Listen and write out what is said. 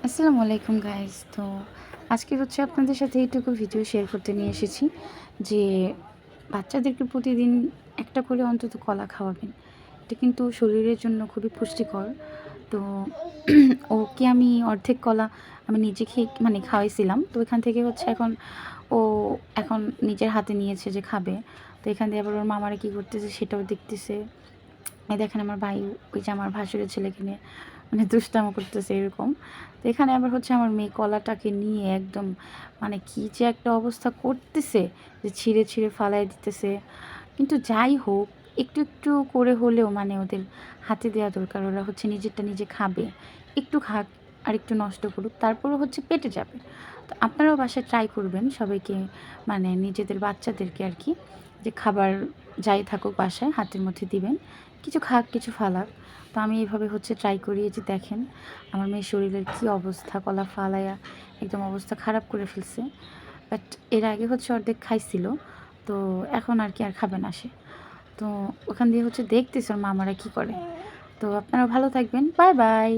আসসালামু আলাইকুম গাইস। তো আজকে হচ্ছে আপনাদের সাথে এইটুকু ভিডিও শেয়ার করতে নিয়ে এসেছি যে বাচ্চাদেরকে প্রতিদিন একটা করে অন্তত কলা খাওয়াবেন। এটা কিন্তু শরীরের জন্য খুবই পুষ্টিকর। তো ওকে আমি অর্ধেক কলা আমি নিজে খেয়ে মানে খাওয়াইছিলাম। তো এখান থেকে হচ্ছে ও এখন নিজের হাতে নিয়েছে যে খাবে। তো এখান দিয়ে আবার ওর মামারা কী করতেছে সেটাও দেখতেছে। এই দেখেন আমার ভাই ওই যে আমার ভাসুরের ছেলেকে নিয়ে মানে দুষ্টামো করতেছে এরকম। তো এখানে আবার হচ্ছে আমার মেয়ে কলাটাকে নিয়ে একদম মানে কী যে একটা অবস্থা করতেছে যে ছিঁড়ে ছিঁড়ে ফালায় দিতেছে। কিন্তু যাই হোক একটু একটু করে হলেও মানে ওদের হাতে দেওয়া দরকার। ওরা হচ্ছে নিজেরটা নিজে খাবে, একটু খাক আর একটু নষ্ট করুক, তারপরেও হচ্ছে পেটে যাবে। তো আপনারাও বাসায় ট্রাই করবেন সবাইকে, মানে নিজেদের বাচ্চাদেরকে আর কি, যে খাবার যাই থাকুক বাসায় হাতের মধ্যে দিবেন, কিছু খাক কিছু ফালাক। তো আমি এইভাবে হচ্ছে ট্রাই করি। এই যে দেখেন আমার মেয়ের শরীরের কী অবস্থা, কলা ফালাইয়া একদম অবস্থা খারাপ করে ফেলছে। বাট এর আগে হচ্ছে অর্ধেক খাইছিল, তো এখন আর কি আর খাবে না সে। তো ওখান দিয়ে হচ্ছে দেখতেছে ওর মামারা কী করে। তো আপনারা ভালো থাকবেন, বাই বাই।